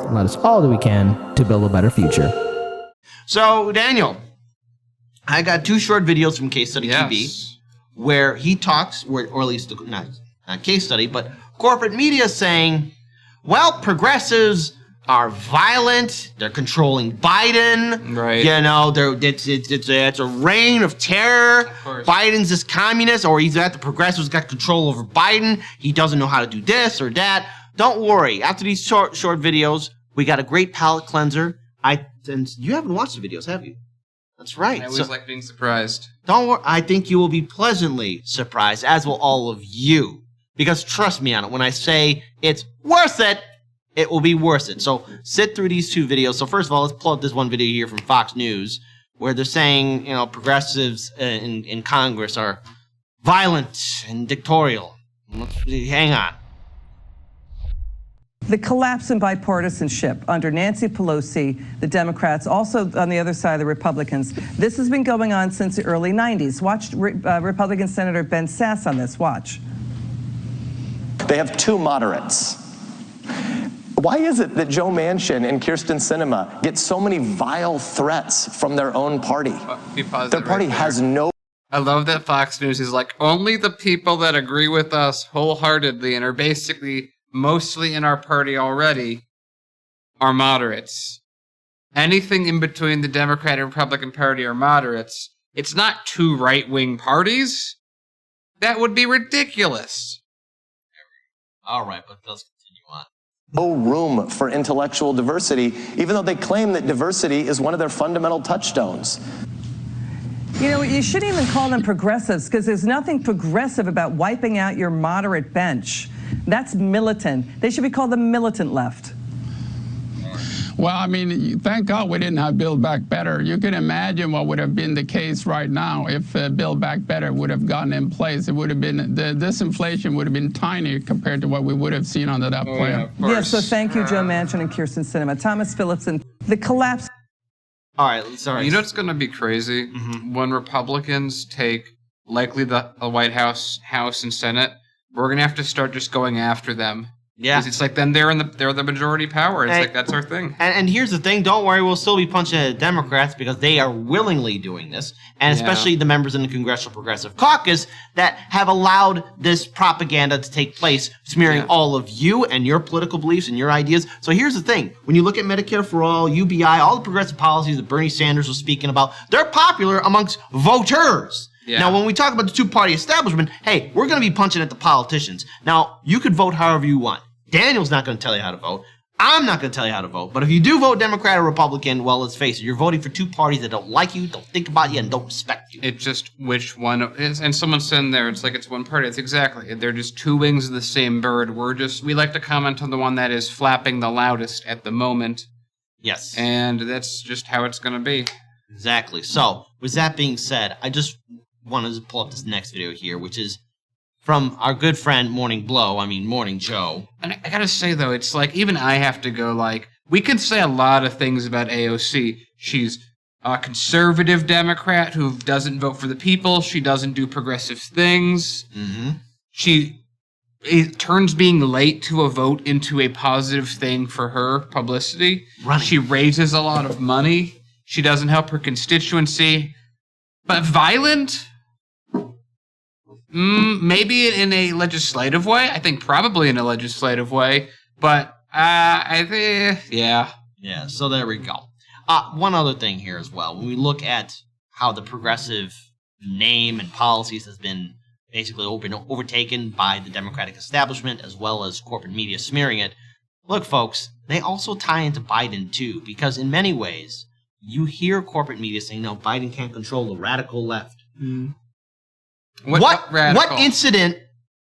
and let us all do we can to build a better future. So, Daniel, I got 2 short videos from Case Study TV where he talks, or at least not case study, but corporate media saying, well, progressives are violent. They're controlling Biden. Right. You know, it's a reign of terror. Of Biden's this communist, or the progressives got control over Biden. He doesn't know how to do this or that. Don't worry. After these short videos, we got a great palate cleanser. And you haven't watched the videos, have you? That's right. I always like being surprised. Don't worry. I think you will be pleasantly surprised, as will all of you. Because trust me on it, when I say it's worth it, it will be worth it. So sit through these 2 videos. So first of all, let's pull up this one video here from Fox News, where they're saying, progressives in Congress are violent and dictatorial. Hang on. The collapse in bipartisanship under Nancy Pelosi, the Democrats, also on the other side of the Republicans. This has been going on since the early 90s. Watch Republican Senator Ben Sasse on this. Watch. They have 2 moderates. Why is it that Joe Manchin and Kyrsten Sinema get so many vile threats from their own party? Their party has no... I love that Fox News is like, only the people that agree with us wholeheartedly and are basically mostly in our party already are moderates. Anything in between the Democrat and Republican Party are moderates. It's not 2 right-wing parties. That would be ridiculous. All right, but let's continue on. No room for intellectual diversity, even though they claim that diversity is one of their fundamental touchstones. You know, you shouldn't even call them progressives, because there's nothing progressive about wiping out your moderate bench. That's militant. They should be called the militant left. Well, I mean, thank God we didn't have Build Back Better. You can imagine what would have been the case right now if Build Back Better would have gotten in place. It would have been, this inflation would have been tiny compared to what we would have seen under that plan. Yes, so thank you, Joe Manchin and Kyrsten Sinema. Thomas Phillipson, the collapse. All right, sorry. You know what's going to be crazy? Mm-hmm. When Republicans take likely the White House, and Senate, we're going to have to start just going after them. Yeah. It's like then they're the majority power. It's like that's our thing. And here's the thing, don't worry, we'll still be punching at the Democrats because they are willingly doing this. And especially the members in the Congressional Progressive Caucus that have allowed this propaganda to take place, smearing all of you and your political beliefs and your ideas. So here's the thing, when you look at Medicare for All, UBI, all the progressive policies that Bernie Sanders was speaking about, they're popular amongst voters. Yeah. Now, when we talk about the 2-party establishment, hey, we're going to be punching at the politicians. Now, you could vote however you want. Daniel's not going to tell you how to vote. I'm not going to tell you how to vote. But if you do vote Democrat or Republican, well, let's face it, you're voting for 2 parties that don't like you, don't think about you, and don't respect you. It's just which one is, and someone said in there, it's like it's one party. It's exactly. They're just 2 wings of the same bird. We like to comment on the one that is flapping the loudest at the moment. Yes. And that's just how it's going to be. Exactly. So, with that being said, I just wanted to pull up this next video here, which is from our good friend Morning Joe. And I gotta say, though, it's like, even I have to go, like, we can say a lot of things about AOC. She's a conservative Democrat who doesn't vote for the people. She doesn't do progressive things. Mm-hmm. It turns being late to a vote into a positive thing for her publicity. She raises a lot of money. She doesn't help her constituency. But violent? Maybe in a legislative way. I think probably in a legislative way. But I think, yeah. Yeah, so there we go. One other thing here as well. When we look at how the progressive name and policies has been basically overtaken by the Democratic establishment as well as corporate media smearing it, look, folks, they also tie into Biden, too. Because in many ways, you hear corporate media saying, no, Biden can't control the radical left. What incident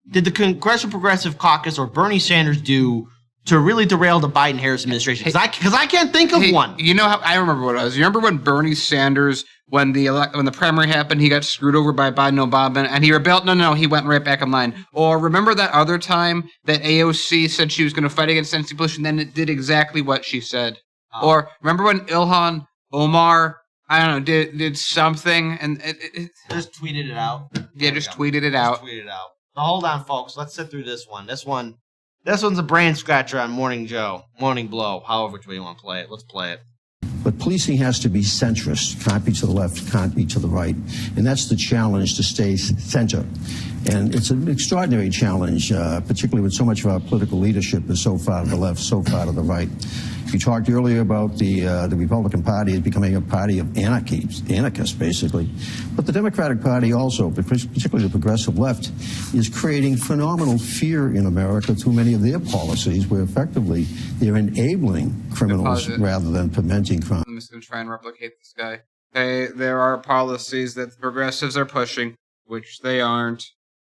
did the Congressional Progressive Caucus or Bernie Sanders do to really derail the Biden-Harris administration? Because I can't think of one. You know how I remember what it was. You remember when Bernie Sanders, when the primary happened, he got screwed over by Biden Obama, and he rebelled? No, he went right back in line. Or remember that other time that AOC said she was going to fight against Nancy Pelosi, and then it did exactly what she said? Or remember when Ilhan Omar, I don't know, did something and it just tweeted it out. Yeah, just tweeted it out. Just tweeted it out. Now hold on, folks. Let's sit through this one. This one This one's a brain scratcher on Morning Joe. Morning Blow, however which way you want to play it. Let's play it. But policing has to be centrist, can't be to the left, can't be to the right. And that's the challenge, to stay center. And it's an extraordinary challenge, particularly when so much of our political leadership is so far to the left, so far to the right. You talked earlier about the Republican Party as becoming a party of anarchists, basically. But the Democratic Party also, particularly the progressive left, is creating phenomenal fear in America through many of their policies, where effectively they're enabling criminals rather than preventing crime. I'm just going to try and replicate this guy. Hey, there are policies that the progressives are pushing, which they aren't,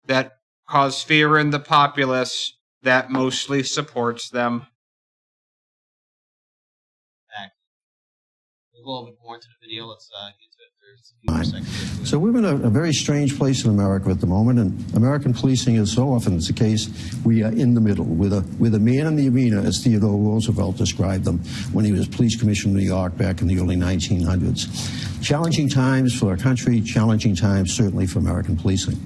that cause fear in the populace that mostly supports them. A little bit more into the video. Let's get to it. There's a few more seconds. So we're in a very strange place in America at the moment, and American policing is so often it's the case we are in the middle. We're the man in the arena, as Theodore Roosevelt described them when he was police commissioner in New York back in the early 1900s. Challenging times for our country, challenging times certainly for American policing.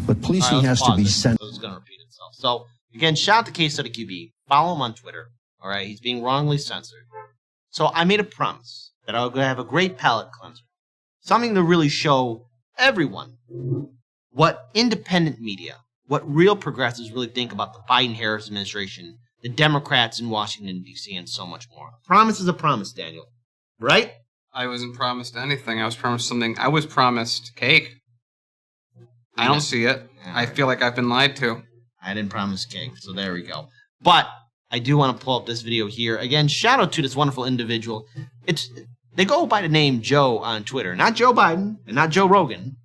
But policing has to be centered. It's going to repeat itself. So again, shout out to Case Study QB. Follow him on Twitter. All right, he's being wrongly censored. So I made a promise that I was going to have a great palate cleanser. Something to really show everyone what independent media, what real progressives really think about the Biden-Harris administration, the Democrats in Washington, D.C., and so much more. A promise is a promise, Daniel. Right? I wasn't promised anything. I was promised something. I was promised cake. I don't see it. I feel like I've been lied to. I didn't promise cake, so there we go. But I do want to pull up this video here. Again, shout out to this wonderful individual. They go by the name Joe on Twitter. Not Joe Biden and not Joe Rogan.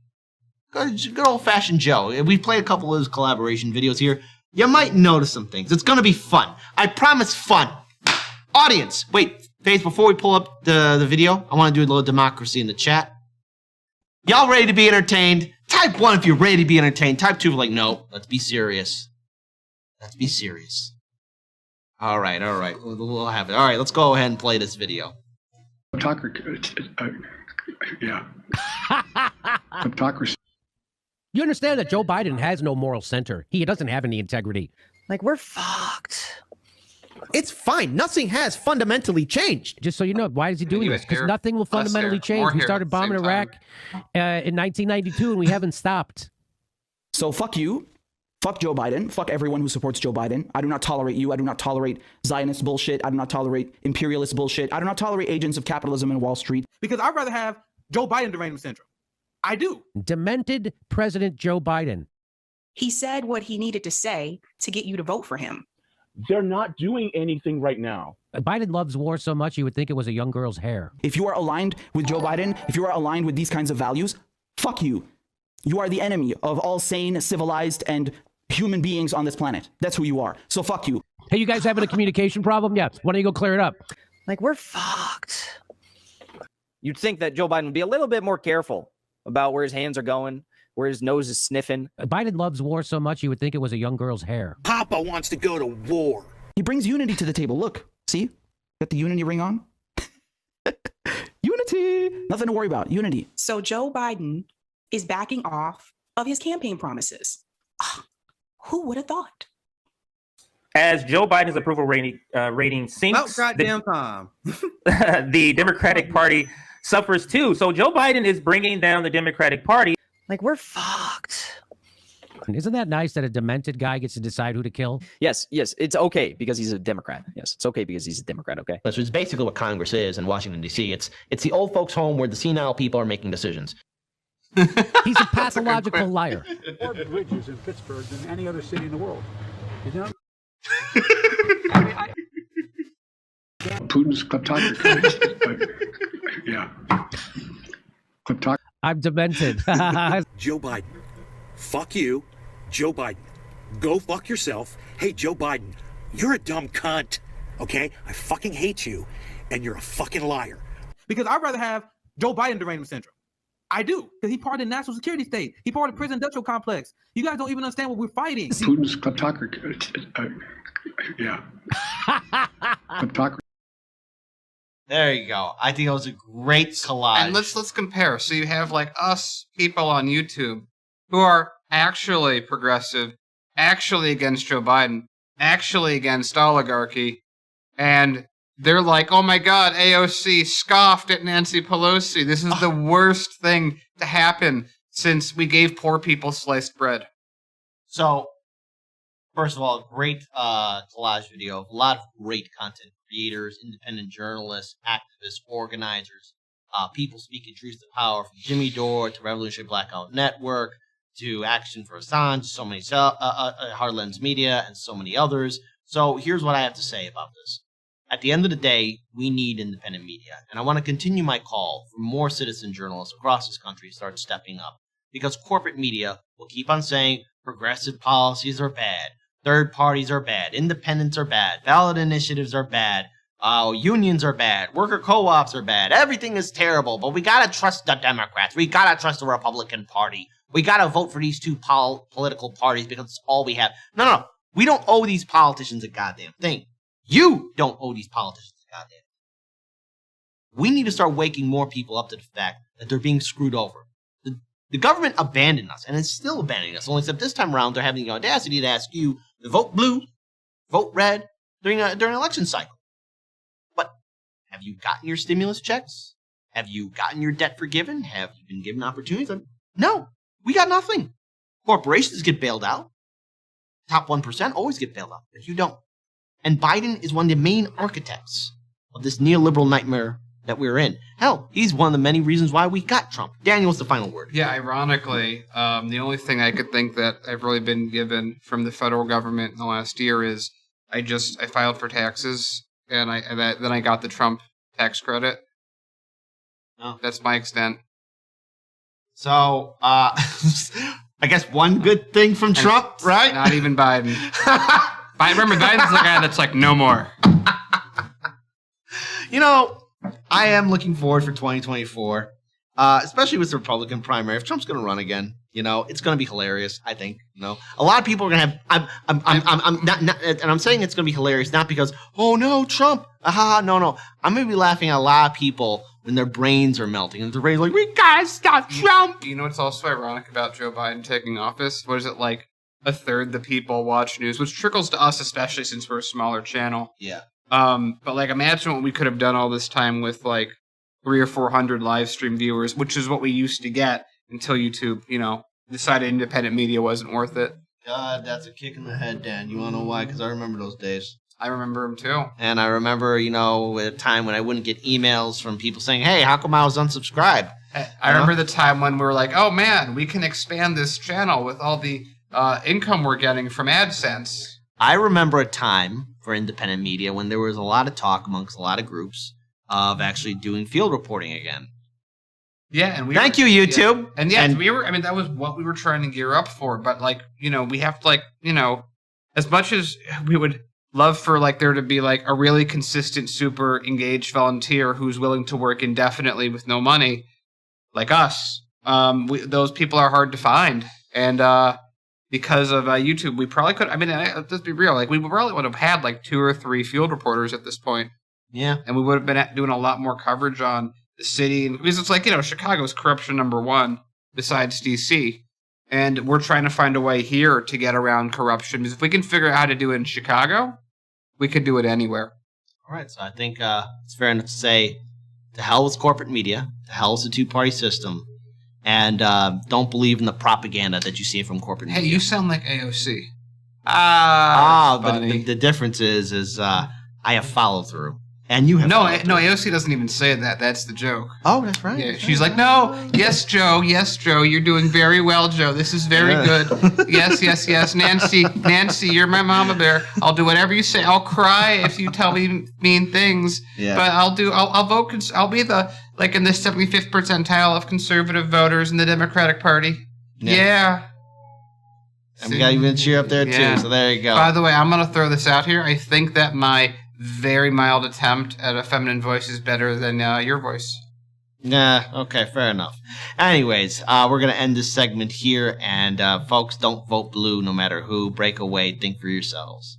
Good old-fashioned Joe. We play a couple of his collaboration videos here. You might notice some things. It's going to be fun. I promise fun. Audience, wait, Faith, before we pull up the video, I want to do a little democracy in the chat. Y'all ready to be entertained? Type 1 if you're ready to be entertained. Type 2 if like, no, let's be serious. Let's be serious. All right. We'll have it. All right, let's go ahead and play this video. Hypocrisy. You understand that Joe Biden has no moral center. He doesn't have any integrity. Like, we're fucked. It's fine. Nothing has fundamentally changed. Just so you know, why is he doing this? Because nothing will fundamentally change. We started bombing Iraq in 1992, and we haven't stopped. So fuck you. Fuck Joe Biden. Fuck everyone who supports Joe Biden. I do not tolerate you. I do not tolerate Zionist bullshit. I do not tolerate imperialist bullshit. I do not tolerate agents of capitalism and Wall Street. Because I'd rather have Joe Biden derangement syndrome. I do. Demented President Joe Biden. He said what he needed to say to get you to vote for him. They're not doing anything right now. Biden loves war so much you would think it was a young girl's hair. If you are aligned with Joe Biden, if you are aligned with these kinds of values, fuck you. You are the enemy of all sane, civilized, and human beings on this planet. That's who you are. So fuck you. Hey, you guys having a communication problem? Yeah. Why don't you go clear it up? Like, we're fucked. You'd think that Joe Biden would be a little bit more careful about where his hands are going, where his nose is sniffing. Biden loves war so much you would think it was a young girl's hair. Papa wants to go to war. He brings unity to the table. Look, see? Got the unity ring on? Unity. Nothing to worry about. Unity. So Joe Biden is backing off of his campaign promises. Who would have thought? As Joe Biden's approval rating sinks, the Democratic Party suffers too. So Joe Biden is bringing down the Democratic Party. Like, we're fucked. Isn't that nice that a demented guy gets to decide who to kill? Yes, it's okay because he's a Democrat. Yes, it's okay because he's a Democrat, okay? Which is basically what Congress is in Washington, D.C. It's the old folks' home where the senile people are making decisions. He's a pathological liar. More bridges in Pittsburgh than any other city in the world. You know? Putin's kleptocracy. Yeah. Kleptocracy. I'm demented. Joe Biden. Fuck you. Joe Biden. Go fuck yourself. Hey, Joe Biden, you're a dumb cunt. Okay? I fucking hate you, and you're a fucking liar. Because I'd rather have Joe Biden derangement syndrome. I do, because he part of the national security state. He part of the prison industrial complex. You guys don't even understand what we're fighting. Putin's kleptocracy. Yeah. Kleptocracy. There you go. I think it was a great collage. And let's compare. So you have like us people on YouTube who are actually progressive, actually against Joe Biden, actually against oligarchy, and they're like, oh my God, AOC scoffed at Nancy Pelosi. This is the worst thing to happen since we gave poor people sliced bread. So, first of all, great collage video. A lot of great content creators, independent journalists, activists, organizers, people speaking truth to power, from Jimmy Dore to Revolutionary Blackout Network to Action for Assange, so many Hardlands Media, and so many others. So here's what I have to say about this. At the end of the day, we need independent media, and I want to continue my call for more citizen journalists across this country to start stepping up, because corporate media will keep on saying progressive policies are bad, third parties are bad, independents are bad, ballot initiatives are bad, unions are bad, worker co-ops are bad, everything is terrible, but we gotta trust the Democrats, we gotta trust the Republican Party, we gotta vote for these two political parties because it's all we have. No, we don't owe these politicians a goddamn thing. You don't owe these politicians a goddamn thing. We need to start waking more people up to the fact that they're being screwed over. The government abandoned us, and it's still abandoning us, only except this time around they're having the audacity to ask you to vote blue, vote red during an election cycle. But have you gotten your stimulus checks? Have you gotten your debt forgiven? Have you been given opportunities? No, we got nothing. Corporations get bailed out. Top 1% always get bailed out, but you don't. And Biden is one of the main architects of this neoliberal nightmare that we're in. Hell, he's one of the many reasons why we got Trump. Daniel, what's the final word? Yeah, ironically, the only thing I could think that I've really been given from the federal government in the last year is I filed for taxes, and then I got the Trump tax credit. Oh. That's my extent. So, I guess one good thing from Trump, right? Not even Biden. Remember, Biden's the guy that's like, no more. You know, I am looking forward for 2024, especially with the Republican primary. If Trump's going to run again, it's going to be hilarious. I think. A lot of people are going to have. I'm not, and I'm saying it's going to be hilarious not because, oh no, Trump, no. I'm going to be laughing at a lot of people when their brains are melting and their brains are like, we gotta stop Trump. You know what's also ironic about Joe Biden taking office? What is it like? A third the people watch news, which trickles to us, especially since we're a smaller channel. Yeah. But like, imagine what we could have done all this time with like 300 or 400 live stream viewers, which is what we used to get until YouTube, decided independent media wasn't worth it. God, that's a kick in the head, Dan. You wanna know why? Because I remember those days. I remember them too. And I remember, a time when I wouldn't get emails from people saying, hey, how come I was unsubscribed? I remember the time when we were like, oh man, we can expand this channel with all the income we're getting from AdSense. I remember a time for independent media when there was a lot of talk amongst a lot of groups of actually doing field reporting again. Yeah, and Thank you, YouTube. Yeah. And we were, that was what we were trying to gear up for. But like, we have to as much as we would love for like there to be like a really consistent, super engaged volunteer who's willing to work indefinitely with no money, like us, those people are hard to find. And because of YouTube, we probably could. Let's be real. Like, we probably would have had like 2 or 3 field reporters at this point. Yeah, and we would have been doing a lot more coverage on the city, because it's like Chicago's corruption #1 besides DC, and we're trying to find a way here to get around corruption. Because if we can figure out how to do it in Chicago, we could do it anywhere. All right, so I think it's fair enough to say, to hell with corporate media, to hell with the two-party system. And don't believe in the propaganda that you see from corporate media. Hey, you sound like AOC. But the difference is I have follow through, and you have. No, AOC doesn't even say that. That's the joke. Oh, that's right. Yeah, she's like, no, yes, Joe, you're doing very well, Joe. This is very good. Yes, Nancy, you're my mama bear. I'll do whatever you say. I'll cry if you tell me mean things. Yeah. But I'll vote. I'll be in the 75th percentile of conservative voters in the Democratic Party. Yeah. And we got even cheer up there too. So there you go. By the way, I'm gonna throw this out here. I think that my very mild attempt at a feminine voice is better than your voice. Nah, okay, fair enough. Anyways, we're going to end this segment here, and folks, don't vote blue no matter who. Break away, think for yourselves.